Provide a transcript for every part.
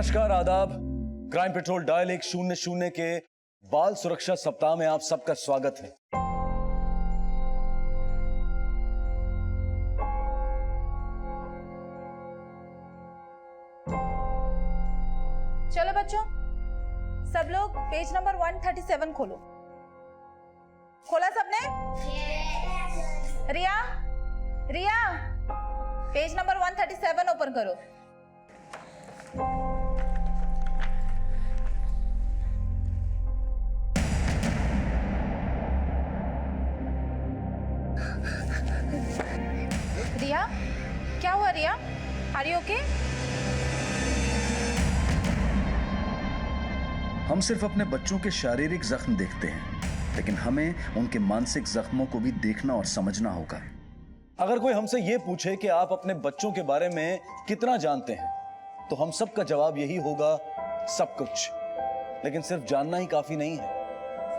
नमस्कार, आदाब। Crime petrol dial 100 के बाल सुरक्षा सप्ताह में आप सबका स्वागत है। चलो बच्चों, सब लोग पेज नंबर 137 खोलो। खोला सबने? रिया, रिया, पेज नंबर 137 ओपन करो। रिया, क्या हुआ रिया? Are you okay? हम सिर्फ अपने बच्चों के शारीरिक जख्म देखते हैं, लेकिन हमें उनके मानसिक जख्मों को भी देखना और समझना होगा। अगर कोई हमसे यह पूछे कि आप अपने बच्चों के बारे में कितना जानते हैं, तो हम सबका जवाब यही होगा, सब कुछ। लेकिन सिर्फ जानना ही काफी नहीं है,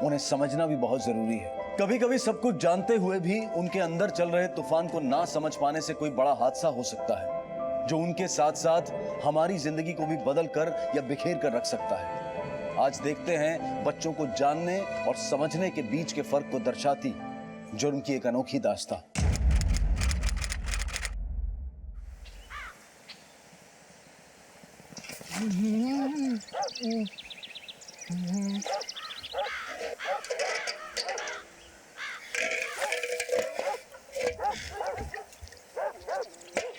उन्हें समझना भी बहुत जरूरी है। कभी कभी सब कुछ जानते हुए भी उनके अंदर चल रहे तूफान को ना समझ पाने से कोई बड़ा हादसा हो सकता है, जो उनके साथ साथ हमारी जिंदगी को भी बदल कर या बिखेर कर रख सकता है। आज देखते हैं बच्चों को जानने और समझने के बीच के फर्क को दर्शाती जुर्म की एक अनोखी दास्तां।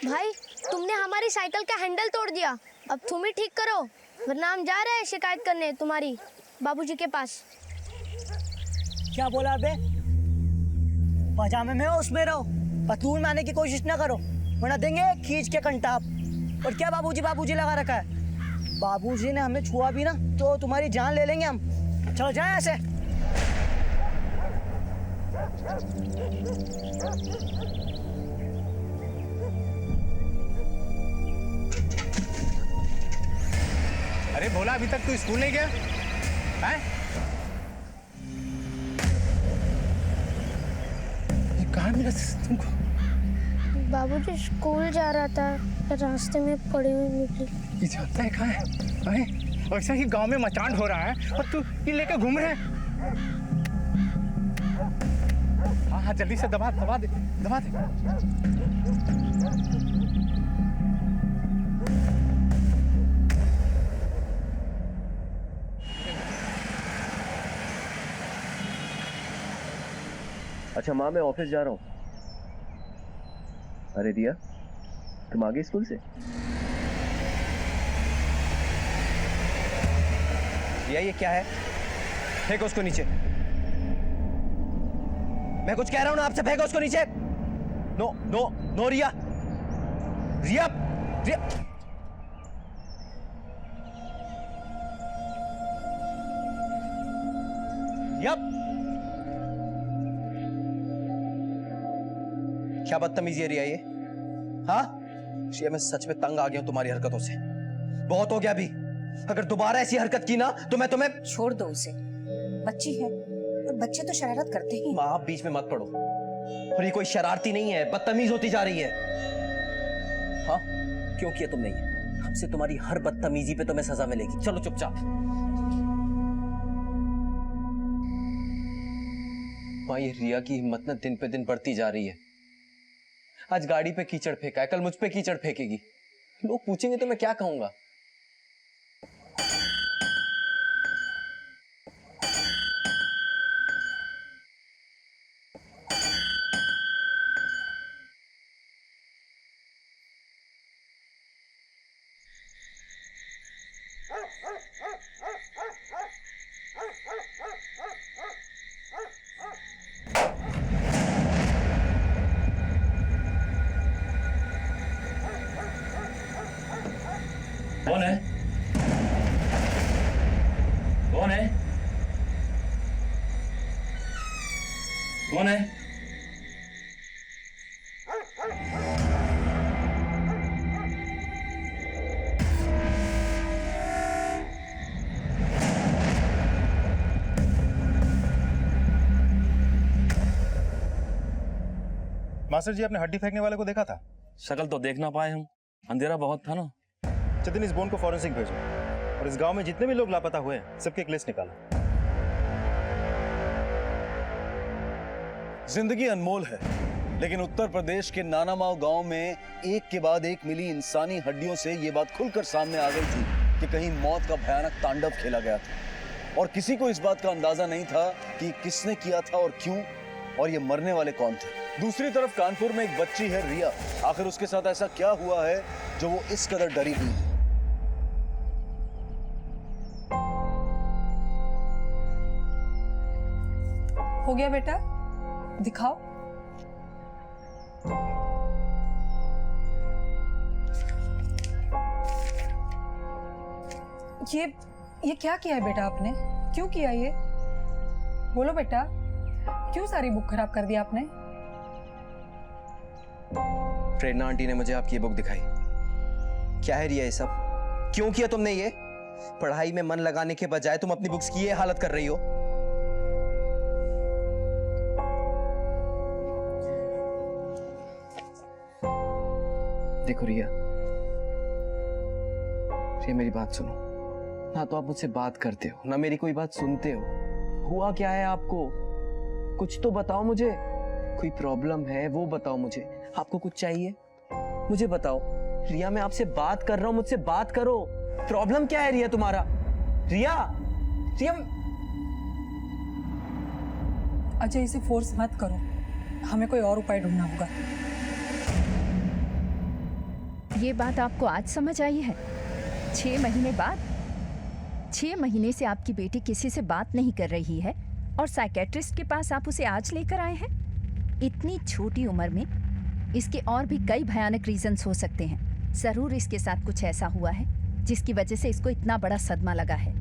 भाई, तुमने हमारी साइकिल का हैंडल तोड़ दिया। अब तुम ही ठीक करो, वरना हम जा रहे हैं शिकायत करने तुम्हारी बाबूजी के पास। क्या बोला बे? पजामे में हो उसमें रहो, पतलून में आने की कोशिश ना करो, वरना देंगे खींच के कंटाप। और क्या बाबूजी बाबूजी लगा रखा है? बाबूजी ने हमें छुआ भी ना तो तुम्हारी जान ले लेंगे हम। चलो जाए ऐसे। अरे भोला, अभी तक तू स्कूल नहीं गया है? ये कहाँ मिला तुमको? बाबूजी स्कूल जा रहा था, रास्ते में पड़ी हुई निकली। ये जाता है कहाँ है? ऐसा ही गांव में मचान हो रहा है और तू ये लेकर घूम रहे है? हाँ हाँ, जल्दी से दबा दबा दे, दबा दे। अच्छा माँ, मैं ऑफिस जा रहा हूँ। अरे रिया, तुम आ गई स्कूल से? रिया, ये क्या है? फेंको उसको नीचे। मैं कुछ कह रहा हूं ना आपसे, फेंको उसको नीचे। नो नो नो रिया, रिया, रिया। रिया, क्या बदतमीजी है रिया ये? हाँ रिया, मैं सच में तंग आ गया हूं तुम्हारी हरकतों से। बहुत हो गया अभी। अगर दोबारा ऐसी हरकत की ना तो मैं तुम्हें... छोड़ दो उसे, बच्ची है और बच्चे तो शरारत करते ही। माँ, आप बीच में मत पड़ो। और ये कोई शरारती नहीं है, बदतमीज होती जा रही है। हाँ, क्यों किया तुमने ये? हमसे तुम्हारी हर बदतमीजी पे तुम्हें सजा मिलेगी। चलो चुपचाप। माँ, ये रिया की हिम्मत ना दिन पे दिन बढ़ती जा रही है। आज गाड़ी पे कीचड़ फेंका है, कल मुझ पे कीचड़ फेंकेगी। लोग पूछेंगे तो मैं क्या कहूंगा? कौन है? कौन है? कौन है? मास्टर जी, आपने हड्डी फेंकने वाले को देखा था? शक्ल तो देख ना पाए हम, अंधेरा बहुत था ना। चेतन, इस बोन को फॉरेंसिक भेजो और इस गांव में जितने भी लोग लापता हुए हैं सबकी एक लिस्ट निकालो। जिंदगी अनमोल है, लेकिन उत्तर प्रदेश के नानामाव गांव में एक के बाद एक मिली इंसानी हड्डियों से यह बात खुलकर सामने आ गई थी कि कहीं मौत का भयानक तांडव खेला गया था और किसी को इस बात का अंदाजा नहीं था कि किसने किया था और क्यों, और ये मरने वाले कौन थे। दूसरी तरफ कानपुर में एक बच्ची है रिया। आखिर उसके साथ ऐसा क्या हुआ है जो वो इस कदर डरी हुई है? हो गया बेटा, दिखाओ। ये क्या किया है बेटा आपने? क्यों किया ये? बोलो बेटा, क्यों सारी बुक खराब कर दी आपने? प्रेरणा आंटी ने मुझे आपकी ये बुक दिखाई। क्या है रिया ये सब? क्यों किया तुमने ये? पढ़ाई में मन लगाने के बजाय तुम अपनी बुक्स की ये हालत कर रही हो। देखो रिया, मेरी बात सुनो। ना तो आप मुझसे बात करते हो, ना मेरी कोई बात सुनते हो। हुआ क्या है आपको? कुछ तो बताओ मुझे। कोई प्रॉब्लम है वो बताओ मुझे। आपको कुछ चाहिए मुझे बताओ। रिया, मैं आपसे बात कर रहा हूं, मुझसे बात करो। प्रॉब्लम क्या है रिया तुम्हारा? रिया, रिया। अजय, इसे फोर्स मत करो, हमें कोई और उपाय ढूंढना होगा। ये बात आपको आज समझ आई है? 6 महीने बाद? 6 महीने से आपकी बेटी किसी से बात नहीं कर रही है और साइकेट्रिस्ट के पास आप उसे आज लेकर आए हैं? इतनी छोटी उम्र में इसके और भी कई भयानक रीजंस हो सकते हैं। जरूर इसके साथ कुछ ऐसा हुआ है जिसकी वजह से इसको इतना बड़ा सदमा लगा है।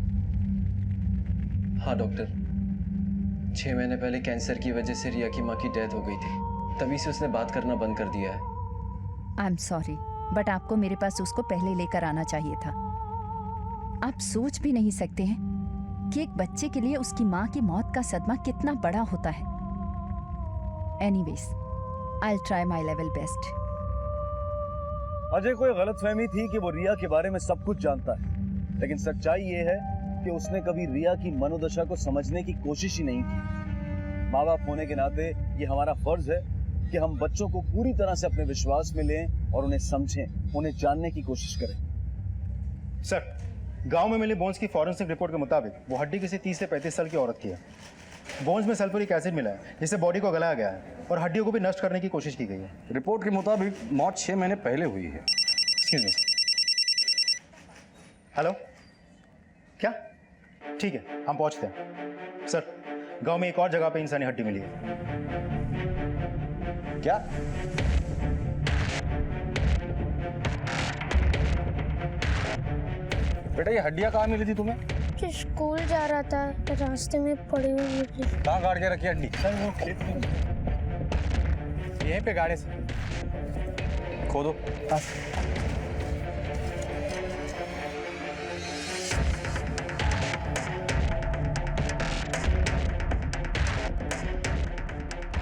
हाँ डॉक्टर, 6 महीने पहले कैंसर की वजह से रिया की माँ की डेथ हो गई थी, तभी से उसने बात करना बंद कर दिया है। आई एम सॉरी, बट आपको मेरे पास उसको पहले लेकर आना चाहिए था। आप सोच भी नहीं सकते हैं कि एक बच्चे के लिए उसकी माँ की मौत का सदमा कितना बड़ा होता है। Anyways, I will try my level best. Ajay को ये गलतफहमी थी कि वो रिया के बारे में सब कुछ जानता है, लेकिन सच्चाई ये है कि उसने कभी रिया की मनोदशा को समझने की कोशिश ही नहीं की। माँ बाप होने के नाते ये हमारा फर्ज है कि हम बच्चों को पूरी तरह से अपने विश्वास में लें और उन्हें समझें, उन्हें जानने की कोशिश करें। सर, गांव में मिली बोन्स की फॉरेंसिक रिपोर्ट के मुताबिक वो हड्डी किसी 30 से 35 साल की औरत की है। बोन्स में सल्फ्यूरिक एसिड मिला है जिससे बॉडी को गलाया गया है और हड्डियों को भी नष्ट करने की कोशिश की गई है। रिपोर्ट के मुताबिक मौत 6 महीने पहले हुई है। Excuse me. हेलो, क्या? ठीक है, हम पहुंचते हैं। सर, गांव में एक और जगह पे इंसानी हड्डी मिली है। क्या? बेटा, ये हड्डियां कहाँ मिली थी तुम्हें? कि स्कूल जा रहा था, रास्ते में पड़ी हुई मिली। कहाँ गाड़ के रखी हड्डी? सर, वो खेत में यहीं पे गाड़े से खोदो।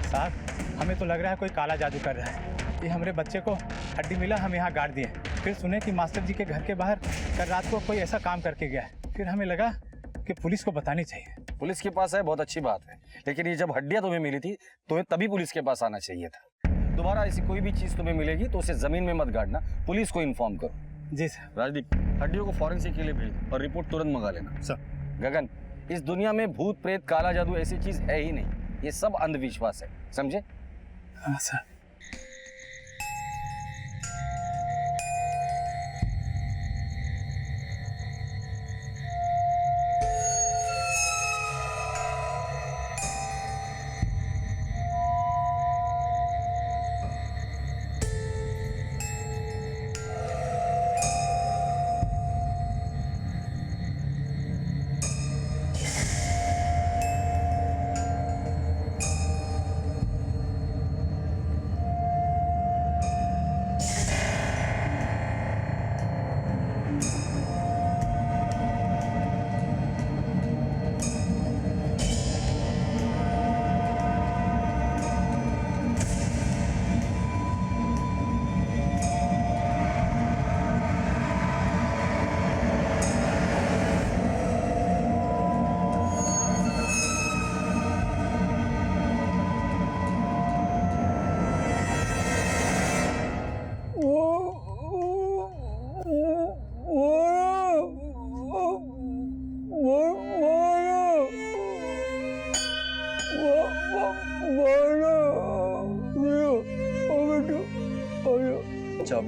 साहब, हमें तो लग रहा है कोई काला जादू कर रहा है। ये हमारे बच्चे को हड्डी मिला, हम यहाँ गाड़ दिए। फिर सुने कि मास्टर जी के घर के बाहर कल रात को कोई ऐसा काम करके गया है। फिर हमें लगा कि पुलिस को बतानी चाहिए। पुलिस के पास है, बहुत अच्छी बात है, लेकिन ये जब हड्डियां तुम्हें मिली थी तुम्हें तभी पुलिस के पास आना चाहिए था। दोबारा ऐसी कोई भी चीज तुम्हें मिलेगी तो उसे जमीन में मत गाड़ना, पुलिस को इन्फॉर्म करो। जी सर। राजदीप, हड्डियों को फॉरेंसिक के लिए भेज दो और रिपोर्ट तुरंत मंगा लेना। सर। गगन, इस दुनिया में भूत प्रेत काला जादू ऐसी चीज है ही नहीं, ये सब अंधविश्वास है, समझे? हाँ सर।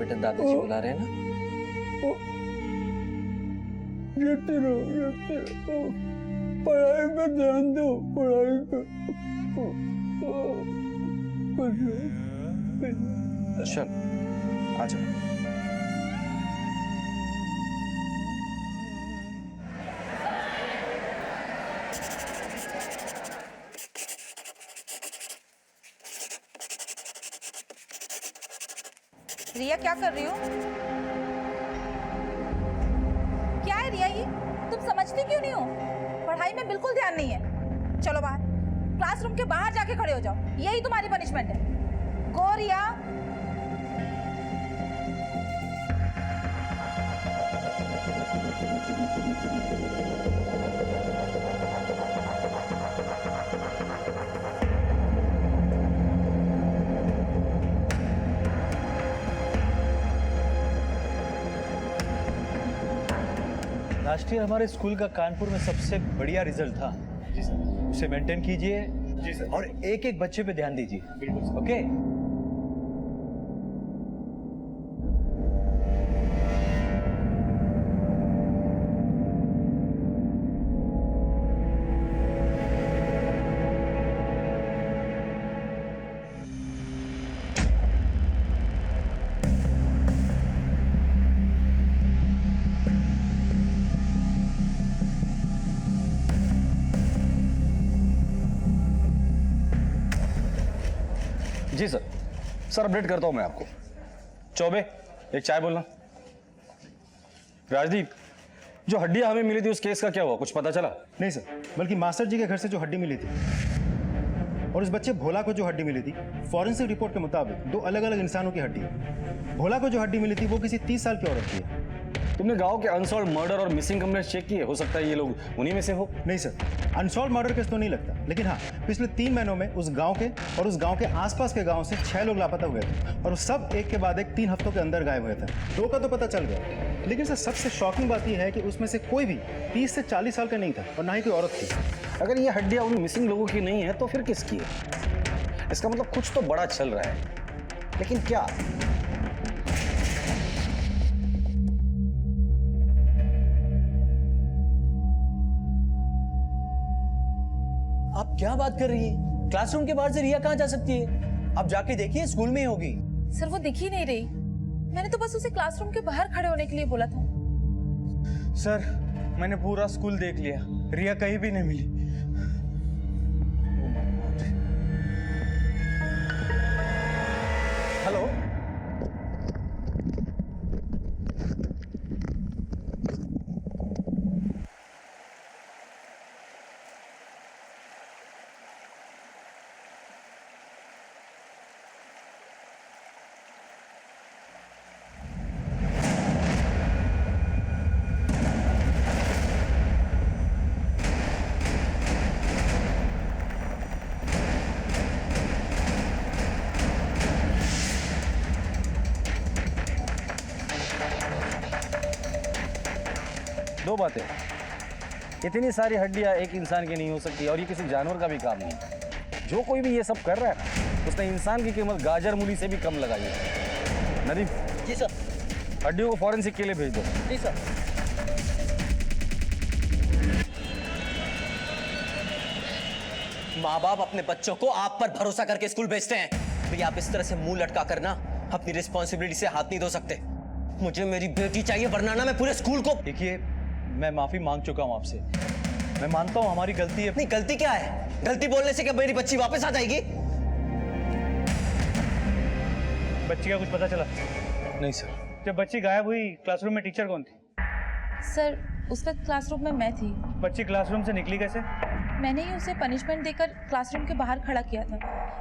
बेटा, दादाजी बुला रहे हैं ना। पढ़ाई पे ध्यान दो, पढ़ाई पे। चल आ जाओ। रिया क्या कर रही हो? क्या है रिया ये? तुम समझती क्यों नहीं हो? पढ़ाई में बिल्कुल ध्यान नहीं है। चलो बाहर, क्लासरूम के बाहर जाके खड़े हो जाओ, यही तुम्हारी पनिशमेंट है। गो रिया। लास्ट ईयर हमारे स्कूल का कानपुर में सबसे बढ़िया रिजल्ट था। जी सर। उसे मेंटेन कीजिए। जी सर। और एक एक बच्चे पे ध्यान दीजिए। बिल्कुल। ओके। जी सर। सर अपडेट करता हूं मैं आपको। चौबे, एक चाय बोलना। राजदीप, जो हड्डियां हमें मिली थी उस केस का क्या हुआ, कुछ पता चला? नहीं सर, बल्कि मास्टर जी के घर से जो हड्डी मिली थी और उस बच्चे भोला को जो हड्डी मिली थी, फॉरेंसिक रिपोर्ट के मुताबिक दो अलग अलग इंसानों की हड्डी है। भोला को जो हड्डी मिली थी वो किसी 30 साल की औरत की है। तुमने गांव के अनसॉल्व मर्डर और मिसिंग कंप्लेंट चेक किए? हो सकता है ये लोग उन्हीं में से हो। नहीं सर, अनसॉल्व मर्डर केस तो नहीं लगता, लेकिन हाँ, पिछले 3 महीनों में उस गांव के और उस गांव के आसपास के गांव से 6 लोग लापता हुए थे और सब एक के बाद एक 3 हफ्तों के अंदर गायब हुए थे। 2 का तो पता चल गया, लेकिन सर सबसे शॉकिंग बात यह है कि उसमें से कोई भी 30 से 40 साल का नहीं था और ना ही कोई औरत थी। अगर ये हड्डियां उन मिसिंग लोगों की नहीं है तो फिर किसकी है? इसका मतलब कुछ तो बड़ा चल रहा है, लेकिन क्या? आप क्या बात कर रही है? क्लासरूम के बाहर से रिया कहाँ जा सकती है? आप जाके देखिए, स्कूल में ही होगी। सर वो दिख ही नहीं रही। मैंने तो बस उसे क्लासरूम के बाहर खड़े होने के लिए बोला था। सर मैंने पूरा स्कूल देख लिया, रिया कहीं भी नहीं मिली। हेलो, दो बातें। इतनी सारी हड्डियां एक इंसान की नहीं हो सकती और ये किसी जानवर का भी काम नहीं है। जो कोई भी ये सब कर रहा है ना, उसने इंसान की कीमत गाजर मूली से भी कम लगाई है। नदीम। जी सर। हड्डियों को फॉरेंसिक के लिए भेज दो। जी सर। माँ बाप अपने बच्चों को आप पर भरोसा करके स्कूल भेजते हैं, तो आप इस तरह से मुंह लटका कर ना अपनी रिस्पॉन्सिबिलिटी से हाथ नहीं धो सकते। मुझे मेरी बेटी चाहिए, वरना ना मैं पूरे स्कूल को। देखिए, मैं माफी मांग चुका हूं आपसे। मैं मानता हूं हमारी गलती है। नहीं, गलती क्या है? गलती बोलने से क्या मेरी बच्ची वापस आ जाएगी? बच्ची का कुछ पता चला? नहीं सर। जब बच्ची गायब हुई, क्लासरूम में टीचर कौन थी? सर उस वक्त क्लासरूम में मैं थी। बच्ची क्लासरूम से निकली कैसे? मैंने ही उसे पनिशमेंट देकर क्लासरूम के बाहर खड़ा किया था,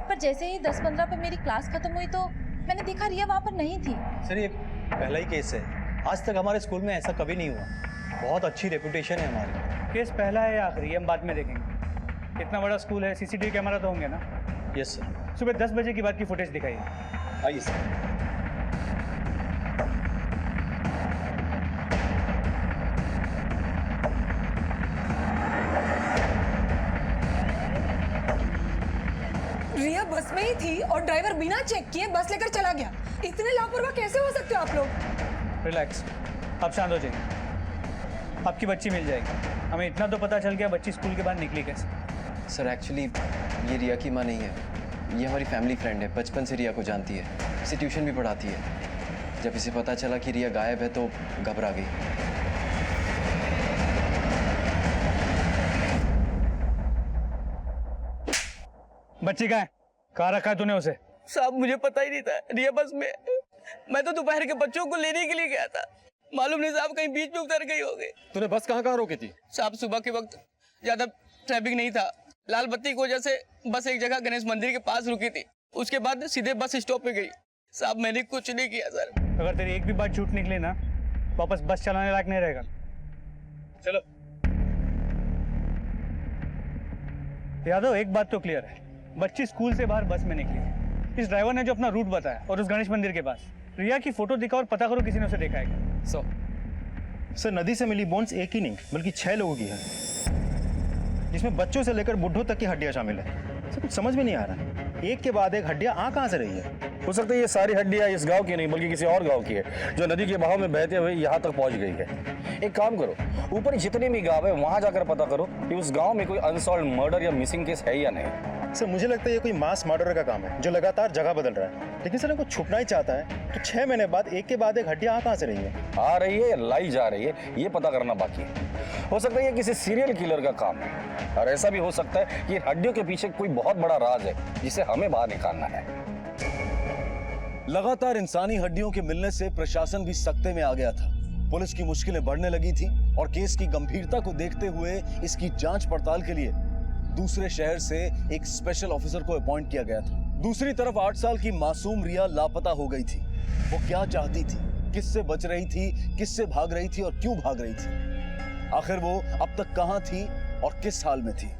पर जैसे ही 10-15 पे मेरी क्लास खत्म हुई तो मैंने देखा रिया वहाँ पर नहीं थी। सर ये पहला ही केस है, आज तक हमारे स्कूल में ऐसा कभी नहीं हुआ। बहुत अच्छी रेपुटेशन है हमारी। केस पहला है या आखिरी, हम बाद में देखेंगे। इतना बड़ा स्कूल है, सीसीटीवी कैमरा तो होंगे ना? Yes sir. सुबह 10 बजे की बात की फुटेज दिखाइए। आइए सर। रिया बस में ही थी और ड्राइवर बिना चेक किए बस लेकर चला गया। इतने लापरवाह कैसे हो सकते हो आप लोग? रिलैक्स, आप शांत हो जाइए। आपकी बच्ची मिल जाएगी। हमें इतना तो पता चल गया बच्ची स्कूल के बाद निकली कैसे। सर एक्चुअली ये रिया की माँ नहीं है, ये हमारी फैमिली फ्रेंड है, बचपन से रिया को जानती है, इसे ट्यूशन भी पढ़ाती है। जब इसे पता चला कि रिया गायब है तो घबरा गई। बच्ची कहाँ है? कहाँ रखा है तूने उसे? साहब मुझे पता ही नहीं था रिया बस में। मैं तो दोपहर के बच्चों को लेने के लिए गया था, मालूम नहीं साहब कहीं बीच में उतर गई होगी। तूने बस कहाँ रोकी थी? साहब सुबह के वक्त ज्यादा ट्रैफिक नहीं था, लाल बत्ती की वजह से बस एक जगह गणेश मंदिर के पास रुकी थी, उसके बाद सीधे बस स्टॉप पे गई। साहब मैंने कुछ नहीं किया सर। अगर तेरी एक भी बात झूठ निकले ना, वापस बस चलाने लायक नहीं रहेगा। चलो यादव, एक बात तो क्लियर है, बच्ची स्कूल से बाहर बस में निकली है। इस ड्राइवर ने जो अपना रूट बताया और उस गणेश मंदिर के पास, रिया की फोटो दिखा और पता करो किसी ने उसे देखा है। सर नदी से मिली बोन्स एक ही नहीं बल्कि 6 लोगों की है, जिसमें बच्चों से लेकर बुढ़ों तक की हड्डियां शामिल है। सर कुछ समझ में नहीं आ रहा, एक के बाद एक हड्डियां आ कहाँ से रही है? हो सकता है ये सारी हड्डियां इस गांव की नहीं बल्कि किसी और गांव की है, जो नदी के बहाव में बहते हुए यहाँ तक पहुँच गई है। एक काम करो, ऊपर जितने भी गांव है वहाँ जाकर पता करो कि उस गांव में कोई अनसॉल्व मर्डर या मिसिंग केस है या नहीं। सर मुझे लगता है ये कोई मास मर्डर का काम है जो लगातार जगह बदल रहा है। लेकिन सर इनको छुपना ही चाहता है तो 6 महीने बाद एक के बाद एक हड्डियां कहाँ से रही है? आ रही है या लाई जा रही है, ये पता करना बाकी है। हो सकता है ये किसी सीरियल किलर का काम है, और ऐसा भी हो सकता है कि हड्डियों के पीछे कोई बहुत बड़ा राज है जिसे हमें बाहर निकालना है। लगातार इंसानी हड्डियों के मिलने से प्रशासन भी सकते में आ गया था। पुलिस की मुश्किलें बढ़ने लगी थी और केस की गंभीरता को देखते हुए इसकी जांच पड़ताल के लिए दूसरे शहर से एक स्पेशल ऑफिसर को अपॉइंट किया गया था। दूसरी तरफ 8 साल की मासूम रिया लापता हो गई थी। वो क्या चाहती थी, किससे बच रही थी, किससे भाग रही थी और क्यों भाग रही थी? आखिर वो अब तक कहां थी और किस हाल में थी?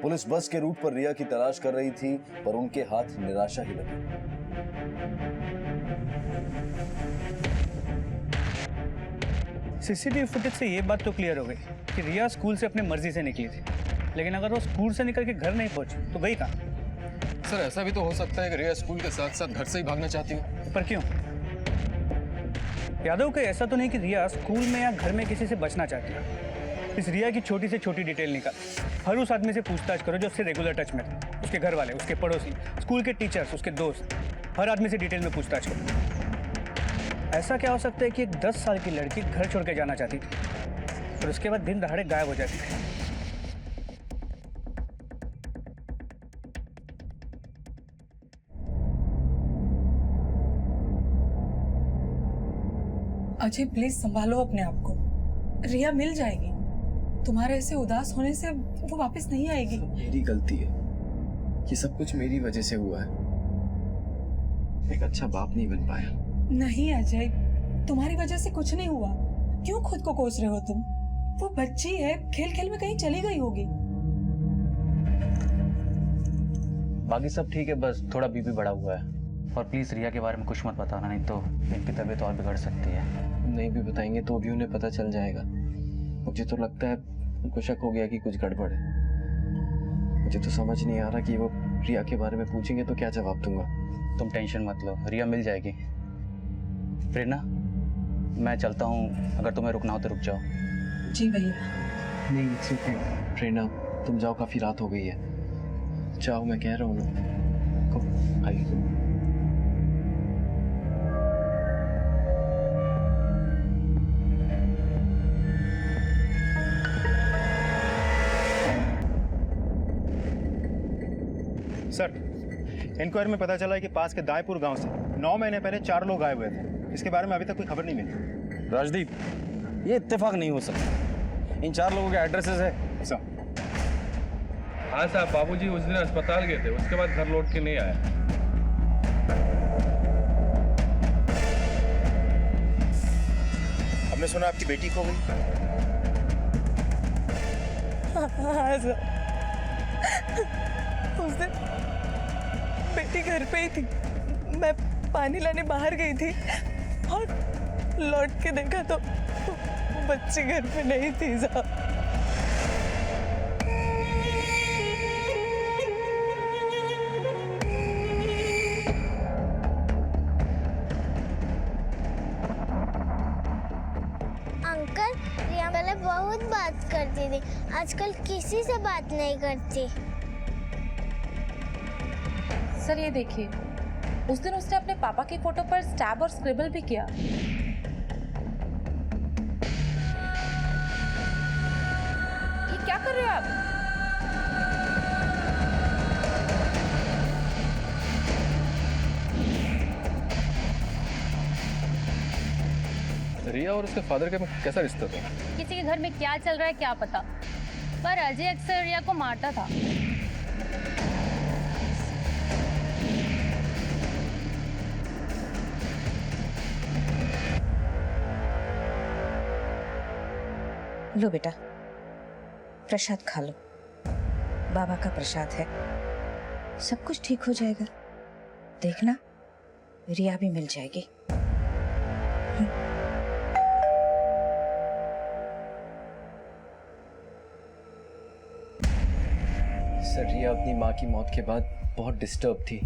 पुलिस बस के रूट पर रिया की तलाश कर रही थी, पर उनके हाथ निराशा ही लगी। सीसीटीवी फुटेज से ये बात तो क्लियर हो गई कि रिया स्कूल से अपनी मर्जी से निकली थी, लेकिन अगर वो स्कूल से निकल के घर नहीं पहुंची तो गई कहाँ? सर ऐसा भी तो हो सकता है कि रिया स्कूल के साथ साथ घर से ही भागना चाहती हो। पर क्यों? यादव के ऐसा तो नहीं कि रिया स्कूल में या घर में किसी से बचना चाहती है। इस रिया की छोटी से छोटी डिटेल निकाल, हर उस आदमी से पूछताछ करो जो उससे रेगुलर टच में था, उसके घर वाले, उसके पड़ोसी, स्कूल के टीचर्स, उसके दोस्त, हर आदमी से डिटेल में पूछताछ करो। ऐसा क्या हो सकता है कि एक 10 साल की लड़की घर छोड़ के जाना चाहती थी और उसके बाद दिन दहाड़े गायब हो जाती थी? अजय प्लीज संभालो अपने आप को, रिया मिल जाएगी। तुम्हारे ऐसे उदास होने से वो वापस नहीं आएगी। मेरी गलती है, ये सब कुछ मेरी वजह से हुआ है। एक अच्छा बाप नहीं बन पाया। नहीं अजय, तुम्हारी वजह से कुछ नहीं हुआ। क्यों खुद को कोस रहे हो तुम? वो बच्ची है, खेल खेल में कहीं चली गई होगी। बाकी सब ठीक है, बस थोड़ा बीपी बढ़ा हुआ है। और प्लीज रिया के बारे में कुछ मत बताना, नहीं तो इनकी तबीयत और बिगड़ सकती है। नहीं भी बताएंगे तो भी उन्हें पता चल जाएगा। मुझे तो लगता है उनको शक हो गया कि कुछ गड़बड़ है। मुझे तो समझ नहीं आ रहा कि वो रिया के बारे में पूछेंगे तो क्या जवाब दूंगा। तुम टेंशन मत लो, रिया मिल जाएगी। प्रेरणा, मैं चलता हूँ, अगर तुम्हें रुकना हो तो रुक जाओ। जी भैया। नहीं इट्स ओके। प्रेरणा तुम जाओ, काफी रात हो गई है। जाओ, मैं कह रहा हूँ ना। कम आइए। सर इंक्वायरी में पता चला है कि पास के दायपुर गांव से 9 महीने पहले 4 लोग गायब हुए थे। इसके बारे में अभी तक कोई खबर नहीं मिली। राजदीप, ये इत्तेफाक नहीं हो सकता। इन 4 लोगों के एड्रेसेस है। सर हाँ साहब, बाबूजी उस दिन अस्पताल गए थे, उसके बाद घर लौट के नहीं आए। हमने सुना आपकी बेटी खो गई। हाँ सर, उस दिन बेटी घर पे ही थी। मैं पानी लाने बाहर गई थी और लौट के देखा तो बच्ची घर पे नहीं थी साहब। आजकल किसी से बात नहीं करती। सर ये देखिए, उस दिन उसने अपने पापा की फोटो पर स्टैब और स्क्रिबल भी किया। ये क्या कर रहे हो आप? रिया और उसके फादर का कैसा रिश्ता था? किसी के घर में क्या चल रहा है क्या पता, पर अजय अक्सर रिया को मारता था। लो बेटा, प्रसाद खा लो, बाबा का प्रसाद है, सब कुछ ठीक हो जाएगा। देखना, रिया भी मिल जाएगी। सर रिया अपनी माँ की मौत के बाद बहुत डिस्टर्ब थी,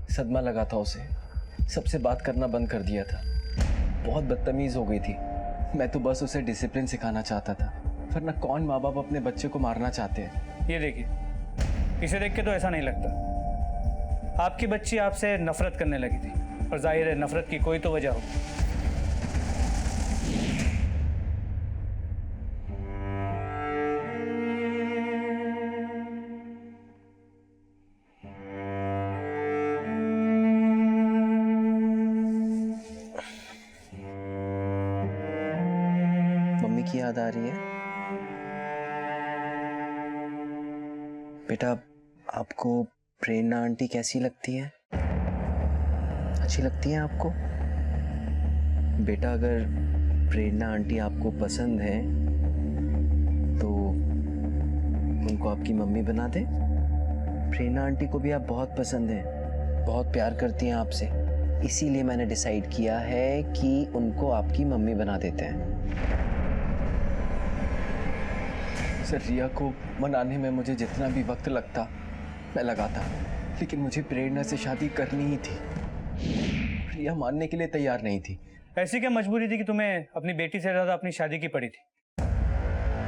सदमा लगा था उसे, सबसे बात करना बंद कर दिया था, बहुत बदतमीज हो गई थी। मैं तो बस उसे डिसिप्लिन सिखाना चाहता था, वरना कौन माँ बाप अपने बच्चे को मारना चाहते हैं। ये देखिए, इसे देख के तो ऐसा नहीं लगता। आपकी बच्ची आपसे नफरत करने लगी थी, और जाहिर है नफरत की कोई तो वजह हो। मम्मी की याद आ रही है? बेटा आपको प्रेरणा आंटी कैसी लगती है? अच्छी लगती है आपको? बेटा अगर प्रेरणा आंटी आपको पसंद है तो उनको आपकी मम्मी बना दे। प्रेरणा आंटी को भी आप बहुत पसंद हैं, बहुत प्यार करती हैं आपसे, इसीलिए मैंने डिसाइड किया है कि उनको आपकी मम्मी बना देते हैं। सर रिया को मनाने में मुझे जितना भी वक्त लगता मैं लगाता, लेकिन मुझे प्रेरणा से शादी करनी ही थी। रिया मानने के लिए तैयार नहीं थी। ऐसी क्या मजबूरी थी कि तुम्हें अपनी बेटी से ज्यादा अपनी शादी की पड़ी थी?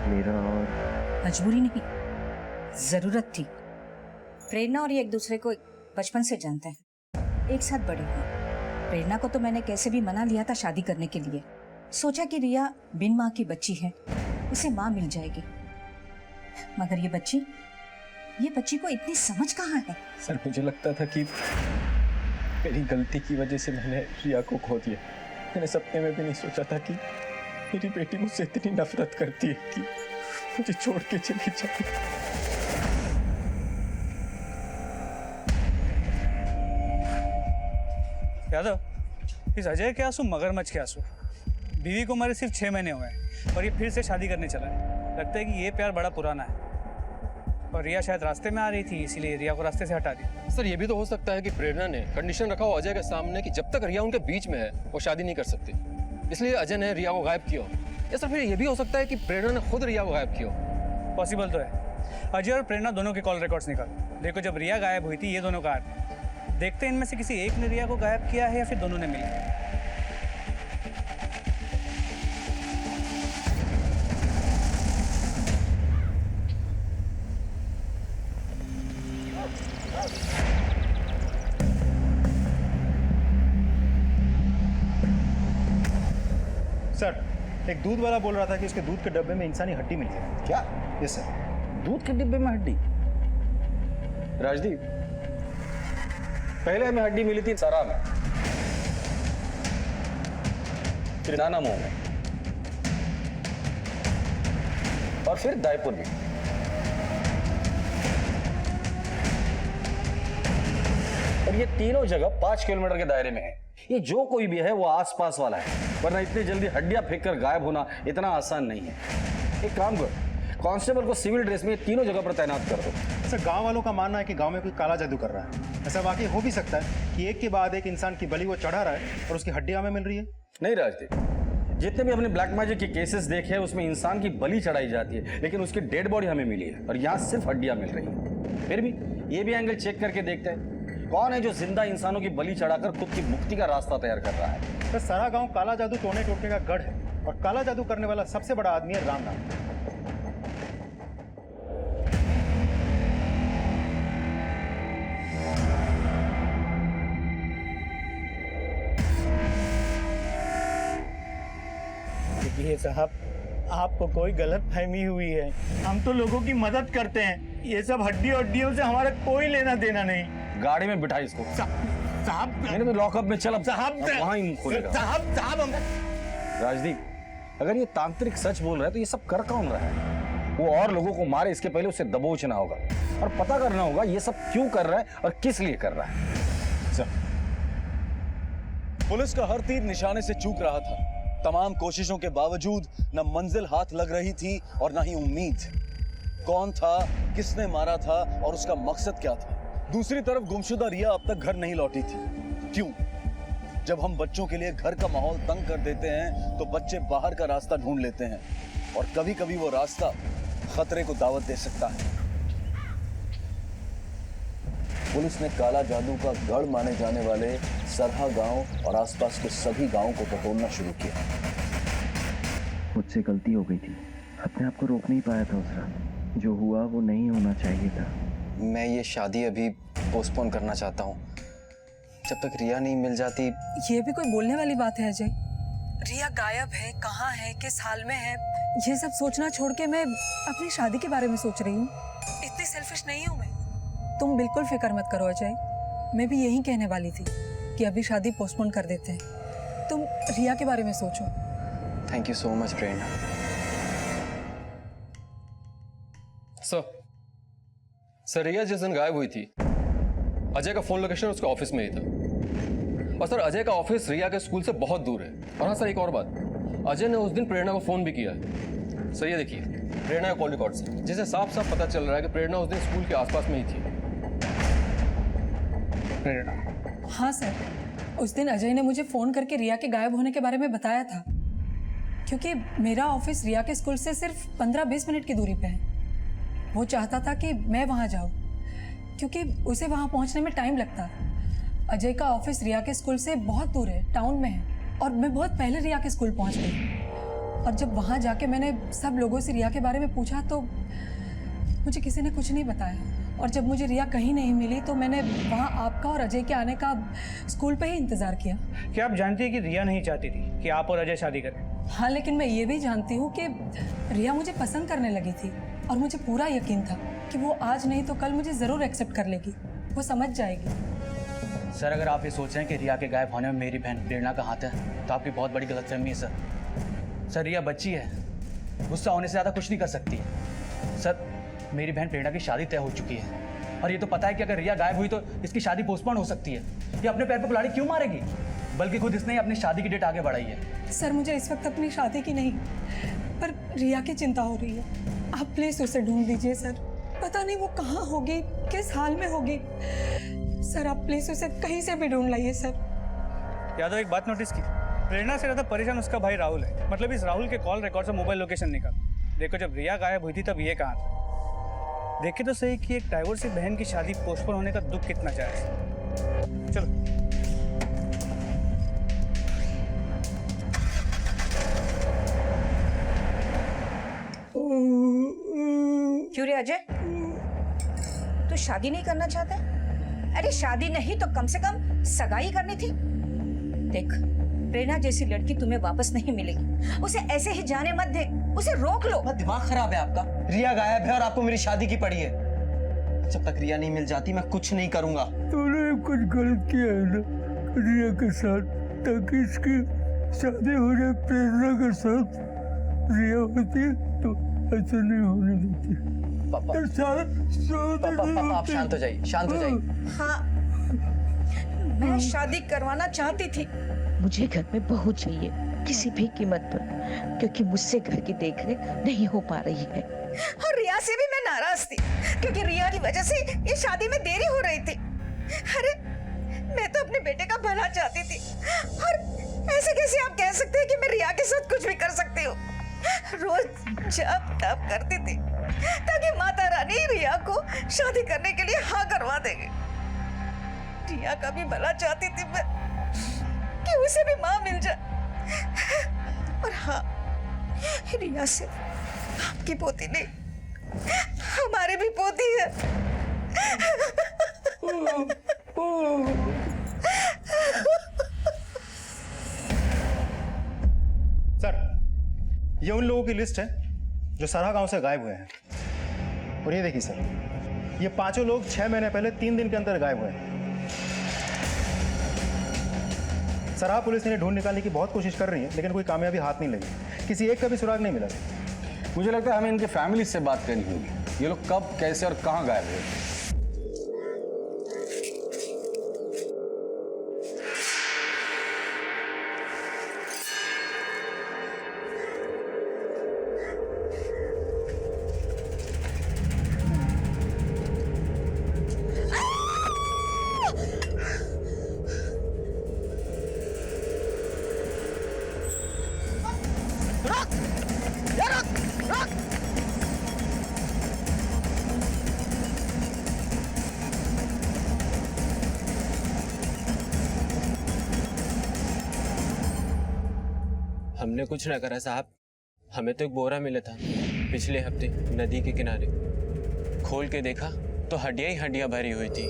मेरा और मजबूरी नहीं, जरूरत थी। प्रेरणा और ये एक दूसरे को बचपन से जानते हैं, एक साथ बड़े हुए। प्रेरणा को तो मैंने कैसे भी मना लिया था शादी करने के लिए। सोचा कि रिया बिन माँ की बच्ची है, उसे माँ मिल जाएगी, मगर ये बच्ची को इतनी समझ कहाँ है? सर मुझे लगता था कि मेरी गलती की वजह से मैंने रिया को खो दिया। मैंने सपने में भी नहीं सोचा था कि मेरी बेटी मुझसे इतनी नफरत करती है कि मुझे छोड़ के चली जाए। यादव, इस अजय के आंसू मगरमच्छ के आंसू। बीवी को मरे सिर्फ 6 महीने हुए हैं और ये फिर से शादी करने चला है। लगता है कि ये प्यार बड़ा पुराना है, और रिया शायद रास्ते में आ रही थी, इसीलिए रिया को रास्ते से हटा दिया। सर ये भी तो हो सकता है कि प्रेरणा ने कंडीशन रखा हो अजय के सामने कि जब तक रिया उनके बीच में है वो शादी नहीं कर सकती, इसलिए अजय ने रिया को गायब किया हो। या सर फिर ये भी हो सकता है कि प्रेरणा ने खुद रिया को गायब किया हो। पॉसिबल तो है। अजय और प्रेरणा दोनों के कॉल रिकॉर्ड्स निकालो। देखो जब रिया गायब हुई थी ये दोनों का देखते हैं इनमें से किसी एक ने रिया को गायब किया है या फिर दोनों ने मिलकर। सर एक दूध वाला बोल रहा था कि उसके दूध के डब्बे में इंसानी हड्डी मिली है। क्या? Yes sir. दूध के डिब्बे में हड्डी? राजदीप, पहले हमें हड्डी मिली थी सरा में, फिर नाना मोह में, और फिर दायपुर में। और ये तीनों जगह 5 किलोमीटर के दायरे में है। ये जो कोई भी है वो आसपास वाला है, वरना इतनी जल्दी हड्डियां फेंक कर गायब होना इतना आसान नहीं है। एक काम कर, कांस्टेबल को सिविल ड्रेस में तीनों जगह पर तैनात कर दो। सर गांव वालों का मानना है कि गांव में कोई काला जादू कर रहा है। ऐसा वाकई हो भी सकता है कि एक के बाद एक इंसान की बलि वो चढ़ा रहा है और उसकी हड्डियां हमें मिल रही है। नहीं राजदीप, जितने भी हमने ब्लैक मैजिक के केसेस देखे हैं उसमें इंसान की बलि चढ़ाई जाती है, लेकिन उसकी डेड बॉडी हमें मिली है और यहाँ सिर्फ हड्डियां मिल रही है। फिर भी ये भी एंगल चेक करके देखते हैं कौन है जो जिंदा इंसानों की बलि चढ़ाकर खुद की मुक्ति का रास्ता तैयार कर रहा है। सर सारा गांव काला जादू टोने टोटने का गढ़ है और काला जादू करने वाला सबसे बड़ा आदमी है राम नाम। देखिए साहब, आपको कोई गलत फहमी हुई है। हम तो लोगों की मदद करते हैं, ये सब हड्डियों से हमारा कोई लेना देना नहीं। गाड़ी में बिठाई इसको। साहब मैंने तो लॉकअप में चल, साहब वहाँ ही खोलेगा। साहब हम राजदीप, अगर ये तांत्रिक सच बोल रहा है तो ये सब कर कौन रहा है? वो और लोगों को मारे इसके पहले उसे दबोचना होगा और पता करना होगा ये सब क्यों कर रहा है और किस लिए कर रहा है। सर, पुलिस का हर तीर निशाने से चूक रहा था। तमाम कोशिशों के बावजूद न मंजिल हाथ लग रही थी और न ही उम्मीद। कौन था, किसने मारा था और उसका मकसद क्या था? दूसरी तरफ गुमशुदा रिया अब तक घर नहीं लौटी थी। क्यों? जब हम बच्चों के लिए घर का माहौल तंग कर देते हैं तो बच्चे बाहर का रास्ता ढूंढ लेते हैं और कभी कभी वो रास्ता खतरे को दावत दे सकता है। पुलिस ने काला जादू का गढ़ माने जाने वाले सरहा गांव और आसपास के सभी गांवों को टटोलना शुरू किया। मुझसे गलती हो गई थी, अपने आप को रोक नहीं पाया था उस रात। जो हुआ वो नहीं होना चाहिए था। मैं ये शादी अभी पोस्टपोन करना चाहता हूँ, जब तक रिया नहीं मिल जाती। ये भी कोई बोलने वाली बात है अजय? रिया गायब है, कहाँ है, किस हाल में है, ये सब सोचना छोड़ के मैं अपनी शादी के बारे में सोच रही हूँ। इतनी सेल्फिश नहीं हूँ मैं। तुम बिल्कुल फिक्र मत करो अजय, मैं भी यही कहने वाली थी कि अभी शादी पोस्टपोन कर देते हैं। तुम रिया के बारे में सोचो। Thank you so much Prerna. Sir, Riya जिस दिन गायब हुई थी, अजय का फोन लोकेशन उसके ऑफिस में ही था। और सर, अजय का ऑफिस रिया के स्कूल से बहुत दूर है। और हाँ सर, एक और बात, अजय ने उस दिन प्रेरणा को फोन भी किया है। सर ये देखिए प्रेरणा के कॉल रिकॉर्ड से, जिसे साफ साफ पता चल रहा है कि प्रेरणा उस दिन स्कूल के आसपास में ही थी। प्रेरणा? हाँ सर, उस दिन अजय ने मुझे फ़ोन करके रिया के गायब होने के बारे में बताया था, क्योंकि मेरा ऑफिस रिया के स्कूल से सिर्फ 15-20 मिनट की दूरी पे है। वो चाहता था कि मैं वहाँ जाऊँ, क्योंकि उसे वहाँ पहुँचने में टाइम लगता। अजय का ऑफिस रिया के स्कूल से बहुत दूर है, टाउन में है, और मैं बहुत पहले रिया के स्कूल पहुँच गई। और जब वहाँ जाके मैंने सब लोगों से रिया के बारे में पूछा तो मुझे किसी ने कुछ नहीं बताया। और जब मुझे रिया कहीं नहीं मिली तो मैंने वहाँ आपका और अजय के आने का स्कूल पे ही इंतज़ार किया। क्या आप जानती हैं कि रिया नहीं चाहती थी कि आप और अजय शादी करें? हाँ, लेकिन मैं ये भी जानती हूँ कि रिया मुझे पसंद करने लगी थी और मुझे पूरा यकीन था कि वो आज नहीं तो कल मुझे ज़रूर एक्सेप्ट कर लेगी, वो समझ जाएगी। सर, अगर आप ये सोच रहे हैं कि रिया के गायब होने में मेरी बहन प्रेरणा का हाथ है तो आपकी बहुत बड़ी गलतफहमी है सर। रिया बच्ची है, गुस्सा होने से ज़्यादा कुछ नहीं कर सकती है। सर, मेरी बहन प्रेरणा की शादी तय हो चुकी है और ये तो पता है कि अगर रिया गायब हुई तो इसकी शादी पोस्टपोन हो सकती है। ये अपने पैर पर कुल्हाड़ी क्यों मारेगी? बल्कि खुद इसने अपनी शादी की डेट आगे बढ़ाई है। सर, मुझे इस वक्त अपनी शादी की नहीं पर रिया की चिंता हो रही है। आप प्लीज उसे ढूंढ दीजिए सर। पता नहीं वो कहाँ होगी, किस हाल में होगी। सर आप प्लीज उसे कहीं से भी ढूंढ लाइए सर। यादव, एक बात नोटिस की, प्रेरणा से ज़्यादा परेशान उसका भाई राहुल है। मतलब इस राहुल के कॉल रिकॉर्ड से मोबाइल लोकेशन निकाल। देखो, जब रिया गायब हुई थी तब ये कहाँ था। देखे तो सही कि एक डाइवोर्सी बहन की शादी पोस्टपोन होने का दुख कितना जायज़। चलो। क्यों रे अजय, तू शादी नहीं करना चाहता? अरे शादी नहीं तो कम से कम सगाई करनी थी। देख, प्रेरणा जैसी लड़की तुम्हें वापस नहीं मिलेगी। उसे ऐसे ही जाने मत दे, उसे रोक लो। दिमाग खराब है आपका? रिया गायब है और आपको मेरी शादी की पड़ी है। जब तक रिया नहीं मिल जाती मैं कुछ नहीं करूंगा। तूने कुछ गलत किया है ना रिया के साथ, ताकि इसकी शादी हो जाए प्रेरणा के साथ। रिया होती तो ऐसा नहीं होने देती। पापा आप शांत हो जाइए, शांत हो जाइए। हाँ, मैं शादी करवाना चाहती थी। मुझे घर में बहू चाहिए किसी भी कीमत पर, क्योंकि मुझसे घर की देखरेख नहीं हो पा रही है। और रिया से भी मैं नाराज थी, क्योंकि रिया की वजह से ये शादी में देरी हो रही थी। अरे मैं तो अपने बेटे का भला चाहती थी, और ऐसे कैसे आप कह सकते हैं कि मैं रिया के साथ कुछ भी कर सकती हूँ? रोज जप तप करती थी ताकि माता रानी रिया को शादी करने के लिए हाँ करवा देगी। रिया का भी भला चाहती थी मैं, कि उसे भी माँ मिल जाए। और हाँ, रिया से आपकी पोती नहीं, हमारी भी पोती है। सर, ये उन लोगों की लिस्ट है जो सरहा गांव से गायब हुए हैं। और ये देखिए सर, ये पांचों लोग 6 महीने पहले 3 दिन के अंदर गायब हुए हैं। सरहा पुलिस इन्हें ढूंढ निकालने की बहुत कोशिश कर रही है, लेकिन कोई कामयाबी हाथ नहीं लगी। किसी एक का भी सुराग नहीं मिला। मुझे लगता है हमें इनके फैमिली से बात करनी होगी। ये लोग कब, कैसे और कहाँ गायब हुए। हमने कुछ ना करा साहब, हमें तो एक बोरा मिला था पिछले हफ्ते नदी के किनारे। खोल के देखा तो हड्डियां ही हड्डियां भरी हुई थी।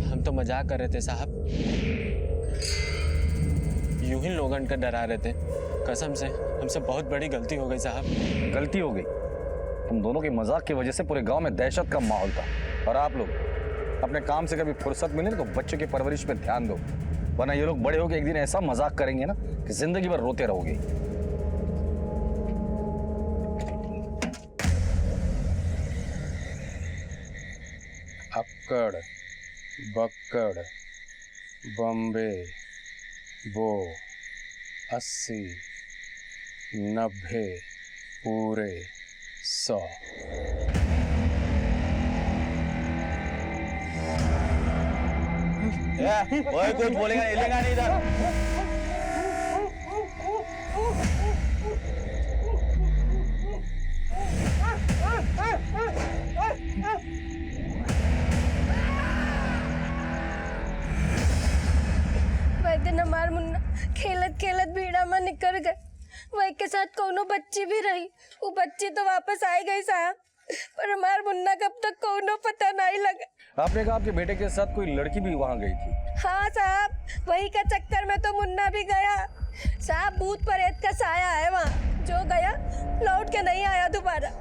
हम तो मजाक कर रहे थे साहब, यूं ही लोगन का डरा रहे थे। कसम से हमसे बहुत बड़ी गलती हो गई साहब। गलती हो गई? तुम दोनों की मजाक की वजह से पूरे गांव में दहशत का माहौल था। और आप लोग अपने काम से कभी फुर्सत मिले तो बच्चों की परवरिश पे ध्यान दो, वरना ये लोग बड़े होकर एक दिन ऐसा मजाक करेंगे ना कि जिंदगी भर रोते रहोगे। अक्कड़ बक्कड़ बम्बे बो 80 90 पूरे 100। कोई कुछ बोलेगा हिलेगा नहीं इधर। वही दिन हमार मुन्ना खेलत खेलत भीड़ा में निकल गए। वही के साथ कोनो बच्ची भी रही। वो बच्ची तो वापस आई गई साहब, पर हमार मुन्ना कब तक कोनो पता नहीं लगा। आपने कहा आपके बेटे के साथ कोई लड़की भी वहां गई थी? हाँ साहब, वही का चक्कर में तो मुन्ना भी गया साहब। भूत प्रेत का साया है वहाँ, जो गया लौट के नहीं आया दोबारा।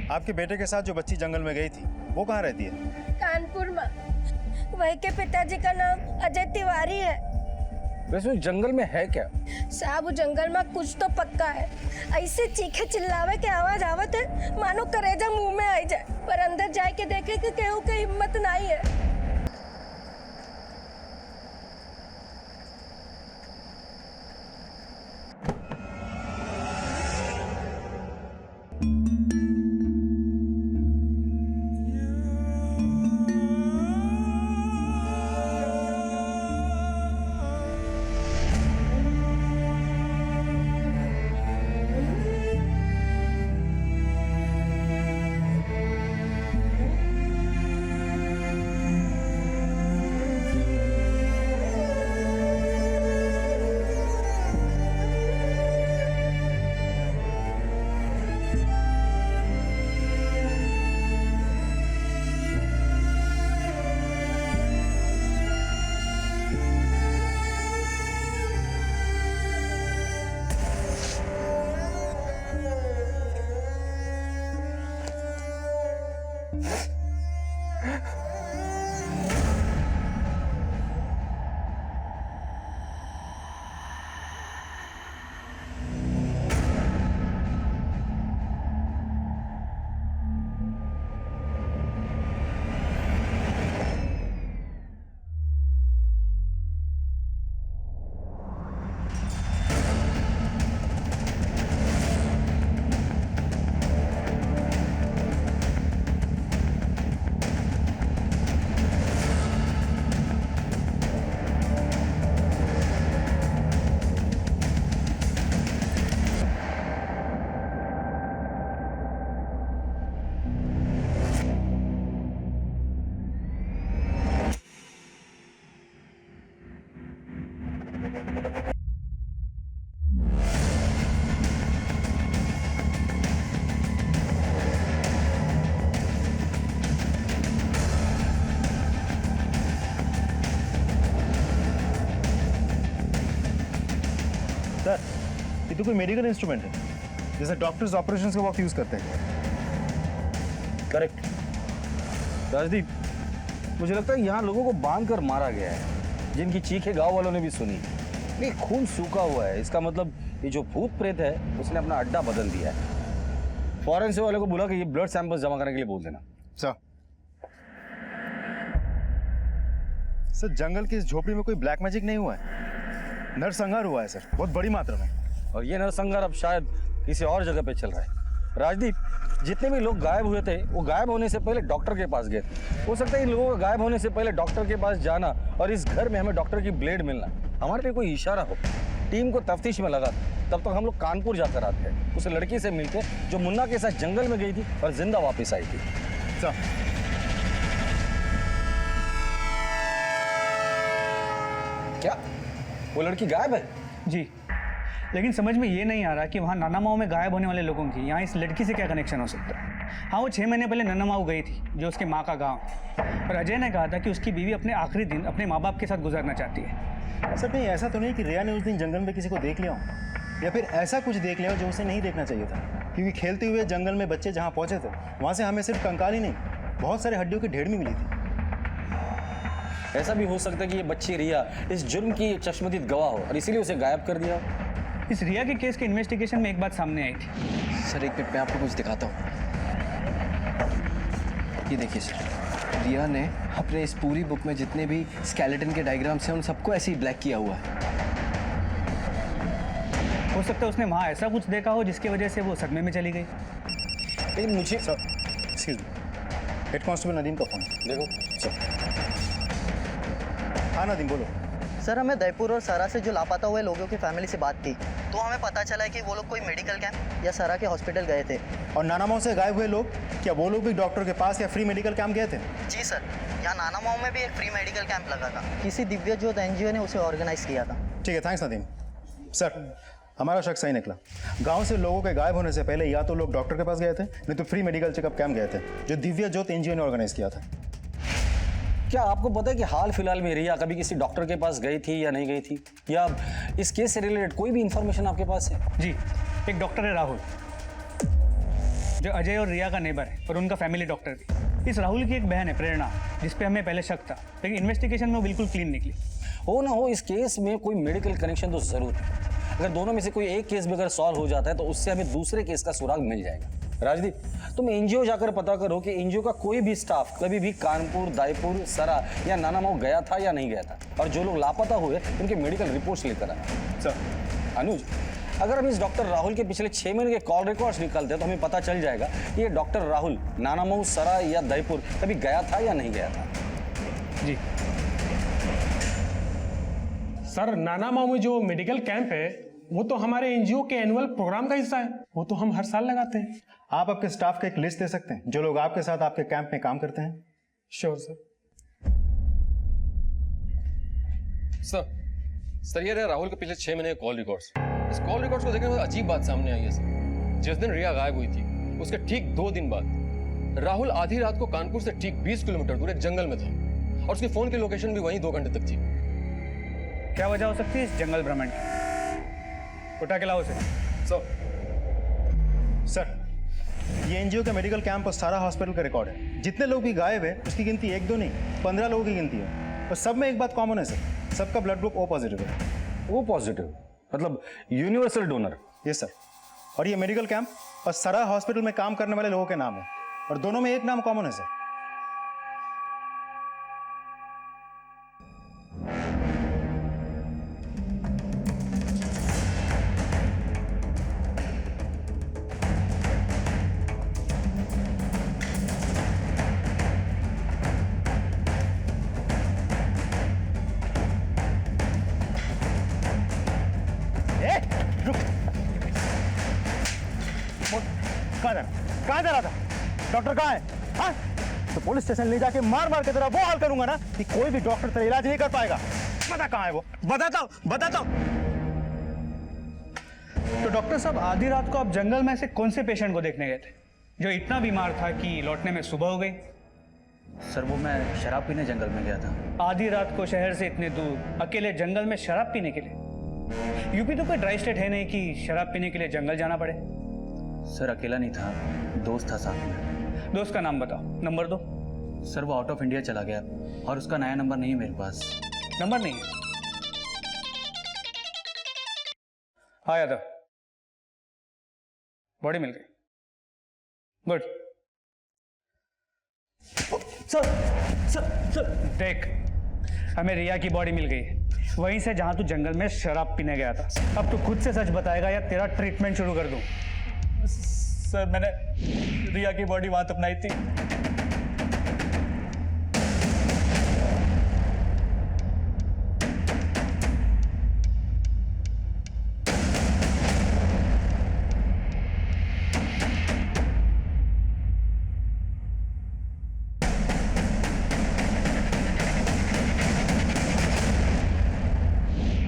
आपके बेटे के साथ जो बच्ची जंगल में गई थी वो कहाँ रहती है? कानपुर में। वही के पिताजी का नाम अजय तिवारी है। वैसे उस जंगल में है क्या? साहब वो जंगल में कुछ तो पक्का है। ऐसे चीखे चिल्लावे के आवाज आवत है मानो करेजा मुंह में आई जाए, पर अंदर जाए के देखे कि केहू के हिम्मत नहीं है। सर ये तो कोई मेडिकल इंस्ट्रूमेंट है, जैसे डॉक्टर्स ऑपरेशन के वक्त यूज करते हैं। करेक्ट राजदीप, मुझे लगता है यहाँ लोगों को बांध कर मारा गया है, जिनकी चीखें गांव वालों ने भी सुनी। ये खून सूखा हुआ है, इसका मतलब ये जो भूत प्रेत है उसने अपना अड्डा बदल दिया है। फॉरेंसिक वाले को बोला कि ये ब्लड सैंपल्स जमा करने के लिए बोल देना। सर जंगल की इस झोपड़ी में कोई ब्लैक मैजिक नहीं हुआ है, नरसंहार हुआ है सर, बहुत बड़ी मात्रा में। और ये नरसंहार अब शायद किसी और जगह पे चल रहा है। राजदीप, जितने भी लोग गायब हुए थे वो गायब होने से पहले डॉक्टर के पास गए। हो सकता है इन लोगों का गायब होने से पहले डॉक्टर के पास जाना और इस घर में हमें डॉक्टर की ब्लेड मिलना हमारे लिए कोई इशारा हो। टीम को तफ्तीश में लगा, तब तक हम लोग कानपुर जाकर आते हैं उस लड़की से मिलते जो मुन्ना के साथ जंगल में गई थी और जिंदा वापस आई थी। क्या वो लड़की गायब है? जी, लेकिन समझ में ये नहीं आ रहा कि वहाँ नानामाऊ में गायब होने वाले लोगों की यहाँ इस लड़की से क्या कनेक्शन हो सकता है। हाँ, वो 6 महीने पहले नानामाऊ गई थी, जो उसके माँ का गांव। और अजय ने कहा था कि उसकी बीवी अपने आखिरी दिन अपने माँ बाप के साथ गुजारना चाहती है। सर नहीं, ऐसा तो नहीं कि रिया ने उस दिन जंगल में किसी को देख लिया हो, या फिर ऐसा कुछ देख लिया हो जो उसे नहीं देखना चाहिए था। क्योंकि खेलते हुए जंगल में बच्चे जहाँ पहुँचे थे वहाँ से हमें सिर्फ कंकाल ही नहीं, बहुत सारे हड्डियों की ढेर भी मिली थी। ऐसा भी हो सकता है कि ये बच्ची रिया इस जुर्म की चश्मदीद गवाह हो और इसीलिए उसे गायब कर दिया। इस रिया के केस के इन्वेस्टिगेशन में एक बात सामने आई थी। सर एक मिनट मैं आपको कुछ दिखाता हूँ। ये देखिए सर, रिया ने अपने इस पूरी बुक में जितने भी स्केलेटन के डायग्राम्स हैं उन सबको ऐसे ही ब्लैक किया हुआ है। हो सकता है उसने वहाँ ऐसा कुछ देखा हो जिसकी वजह से वो सदमे में चली गई। लेकिन मुझे sir, excuse me, head constable Nadeem का फोन। देखो सर। हाँ नदीम बोलो। सर हमें दयपुर और सरा से जो लापता हुए लोगों की फैमिली से बात की तो हमें पता चला है कि वो लोग कोई मेडिकल कैंप या सरा के हॉस्पिटल गए थे। और नानामाऊ से गायब हुए लोग, क्या वो लोग भी डॉक्टर के पास या फ्री मेडिकल कैंप गए थे? जी सर, यहाँ नानामाऊ में भी एक फ्री मेडिकल कैंप लगा था, किसी दिव्य ज्योत NGO ने उसे ऑर्गेनाइज किया था। ठीक है, थैंक्स नदीम। सर हमारा शक सही निकला, गांव से लोगों के गायब होने से पहले या तो लोग डॉक्टर के पास गए थे, नहीं तो फ्री मेडिकल चेकअप कैंप गए थे जो दिव्य ज्योत NGO ने ऑर्गेनाइज किया था। क्या आपको पता है कि हाल फिलहाल में रिया कभी किसी डॉक्टर के पास गई थी या नहीं गई थी, या इस केस से रिलेटेड कोई भी इंफॉर्मेशन आपके पास है? जी, एक डॉक्टर है राहुल, जो अजय और रिया का नेबर है और उनका फैमिली डॉक्टर भी। इस राहुल की एक बहन है प्रेरणा, जिस पे हमें पहले शक था, लेकिन इन्वेस्टिगेशन में वो बिल्कुल क्लीन निकली। हो ना हो, इस केस में कोई मेडिकल कनेक्शन तो जरूर है। अगर दोनों में से कोई एक केस भी अगर सॉल्व हो जाता है तो उससे हमें दूसरे केस का सुराग मिल जाएगा। राजदीप, तुम NGO जाकर पता करो कि NGO का कोई भी स्टाफ कभी भी कानपुर, दायपुर, सरा या नानामाऊ गया था या नहीं गया था, और जो लोग लापता हुए उनके मेडिकल रिपोर्ट्स लेकर आए। सर अनुज, अगर हम इस डॉक्टर राहुल के पिछले 6 महीने के कॉल रिकॉर्ड्स निकालते हैं तो हमें पता चल जाएगा कि ये डॉक्टर राहुल नानामाऊ, सरा या दयपुर कभी गया था या नहीं गया था। जी सर, नानामाऊ में जो मेडिकल कैंप है वो तो हमारे NGO के एनुअल प्रोग्राम का हिस्सा है, वो तो हम हर साल लगाते हैं। आप आपके स्टाफ का एक लिस्ट दे सकते हैं जो लोग आपके साथ आपके कैंप में काम करते हैं? Sure sir. सर ये रहा राहुल के पिछले 6 महीने के कॉल रिकॉर्ड्स। इस कॉल रिकॉर्ड्स को देखने में अजीब बात सामने आई है सर। जिस दिन रिया गायब हुई थी उसके ठीक 2 दिन बाद राहुल आधी रात को कानपुर से ठीक 20 किलोमीटर दूर एक जंगल में था, और उसकी फोन की लोकेशन भी वहीं 2 घंटे तक थी। क्या वजह हो सकती है इस जंगल भ्रमण की? उठा के लाओ उसे। सर ये NGO का मेडिकल कैंप और सारा हॉस्पिटल का रिकॉर्ड है। जितने लोग भी गायब है उसकी गिनती 1-2 नहीं 15 लोगों की गिनती है, और सब में एक बात कॉमन है सर, सबका ब्लड ग्रुप O पॉजिटिव है। O पॉजिटिव मतलब यूनिवर्सल डोनर? Yes sir. और ये मेडिकल कैंप और सारा हॉस्पिटल में काम करने वाले लोगों के नाम है, और दोनों में एक नाम कॉमन है सर। कहाँ जा रहा था? डॉक्टर कहाँ है? हाँ? तो पुलिस स्टेशन ले जाके मार मार के तेरा वो हाल करूंगा ना कि कोई भी डॉक्टर तेरा इलाज नहीं कर पाएगा। बता कहाँ है वो? बताता हूँ। तो डॉक्टर साहब, आधी रात को आप जंगल में से कौन से पेशेंट को देखने गए थे जो इतना बीमार था कि लौटने में सुबह हो गई? सर वो मैं शराब पीने जंगल में गया था। आधी रात को शहर से इतने दूर अकेले जंगल में शराब पीने के लिए? यूपी तो कोई ड्राई स्टेट है नहीं कि शराब पीने के लिए जंगल जाना पड़े। सर अकेला नहीं था, दोस्त था साथ में। दोस्त का नाम बताओ, नंबर दो। सर वो आउट ऑफ इंडिया चला गया और उसका नया नंबर नहीं है मेरे पास। नंबर नहीं है? हाँ यादव, बॉडी मिल गई। गुड। सर देख, हमें रिया की बॉडी मिल गई, वहीं से जहां तू जंगल में शराब पीने गया था। अब तू खुद से सच बताएगा या तेरा ट्रीटमेंट शुरू कर दूं? सर मैंने रिया की बॉडी वहां दफनाई थी।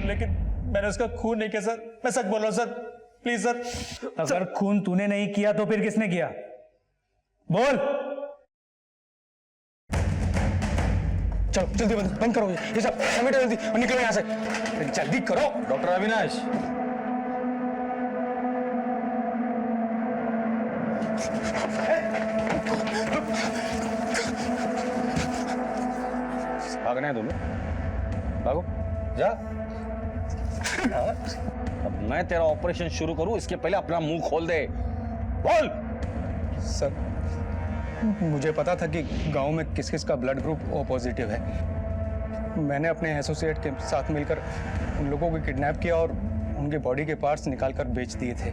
लेकिन मैंने उसका खून नहीं किया सर, मैं सच बोल रहा हूं सर, प्लीज सर। अगर खून तूने नहीं किया तो फिर किसने किया? बोल। चलो जल्दी बंद करो ये सब, समेटो जल्दी और निकलो यहाँ से, जल्दी करो। डॉक्टर अविनाश, भागना है तुम्हें? भागो, जा। अब मैं तेरा ऑपरेशन शुरू करूं इसके पहले अपना मुंह खोल दे, बोल। सर मुझे पता था कि गांव में किस किस का ब्लड ग्रुप ओ पॉजिटिव है। मैंने अपने एसोसिएट के साथ मिलकर उन लोगों को किडनैप किया और उनके बॉडी के पार्ट्स निकालकर बेच दिए थे।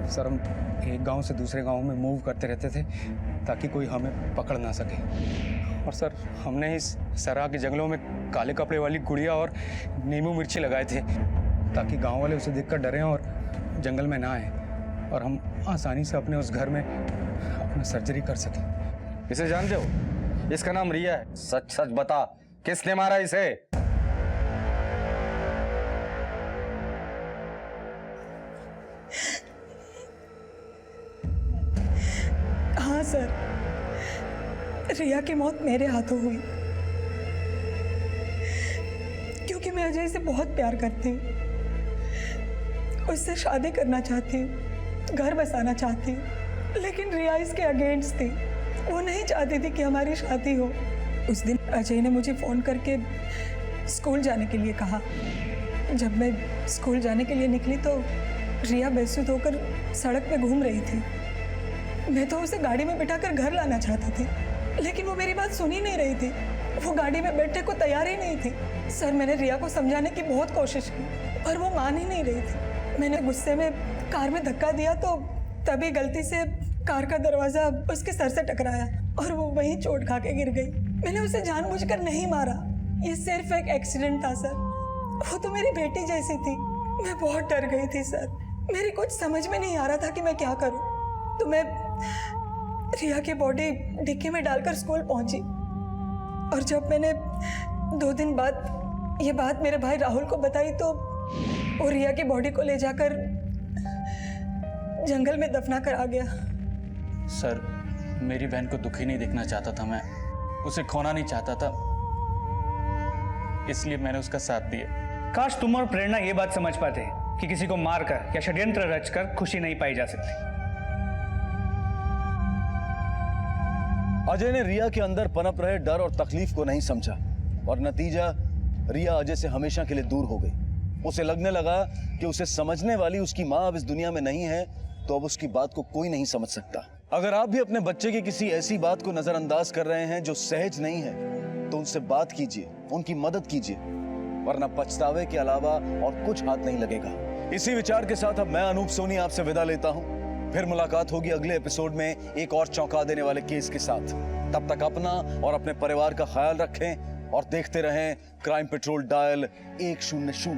सर हम एक गांव से दूसरे गांव में मूव करते रहते थे ताकि कोई हमें पकड़ ना सके। और सर हमने इस सराह के जंगलों में काले कपड़े वाली गुड़िया और नींबू मिर्ची लगाए थे ताकि गांव वाले उसे देखकर डरें और जंगल में ना आए और हम आसानी से अपने उस घर में अपना सर्जरी कर सकें। इसे जानते हो? इसका नाम रिया है। सच सच बता, किसने मारा इसे? हाँ सर, रिया की मौत मेरे हाथों हुई क्योंकि मैं अजय से बहुत प्यार करती हूँ, उससे शादी करना चाहती हूँ, घर बसाना चाहती हूँ, लेकिन रिया इसके अगेंस्ट थी। वो नहीं चाहती थी कि हमारी शादी हो। उस दिन अजय ने मुझे फ़ोन करके स्कूल जाने के लिए कहा। जब मैं स्कूल जाने के लिए निकली तो रिया बेसुध होकर सड़क पे घूम रही थी। मैं तो उसे गाड़ी में बिठाकर घर लाना चाहती थी, लेकिन वो मेरी बात सुन ही नहीं रही थी। वो गाड़ी में बैठने को तैयार ही नहीं थी। सर मैंने रिया को समझाने की बहुत कोशिश की पर वो मान ही नहीं रही थी। मैंने गुस्से में कार में धक्का दिया तो तभी गलती से कार का दरवाजा उसके सर से टकराया और वो वहीं चोट खा के गिर गई। मैंने उसे जानबूझकर नहीं मारा, ये सिर्फ एक एक्सीडेंट था सर। वो तो मेरी बेटी जैसी थी। मैं बहुत डर गई थी सर, मेरी कुछ समझ में नहीं आ रहा था कि मैं क्या करूं। तो मैं रिया की बॉडी डिक्की में डालकर स्कूल पहुंची और जब मैंने 2 दिन बाद ये बात मेरे भाई राहुल को बताई तो वो रिया की बॉडी को ले जाकर जंगल में दफना कर आ गया। सर मेरी बहन को दुखी नहीं देखना चाहता था, मैं उसे खोना नहीं चाहता था, इसलिए मैंने उसका साथ दिया। काश तुम और प्रेरणा ये बात समझ पाते कि किसी को मारकर या षड्यंत्र रचकर खुशी नहीं पाई जा सकती। अजय ने रिया के अंदर पनप रहे डर और तकलीफ को नहीं समझा और नतीजा रिया अजय से हमेशा के लिए दूर हो गई। उसे लगने लगा कि उसे समझने वाली उसकी माँ अब इस दुनिया में नहीं है तो अब उसकी बात को कोई नहीं समझ सकता। अगर आप भी अपने बच्चे की किसी ऐसी बात को नजरअंदाज कर रहे हैं जो सहज नहीं है तो उनसे बात कीजिए, उनकी मदद कीजिए, वरना पछतावे के अलावा और कुछ हाथ नहीं लगेगा। इसी विचार के साथ अब मैं अनूप सोनी आपसे विदा लेता हूं। फिर मुलाकात होगी अगले एपिसोड में एक और चौंका देने वाले केस के साथ। तब तक अपना और अपने परिवार का ख्याल रखें और देखते रहें क्राइम पेट्रोल डायल 100।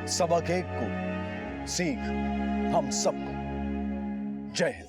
सबक एक को सीख हम सबको। जय हिंद।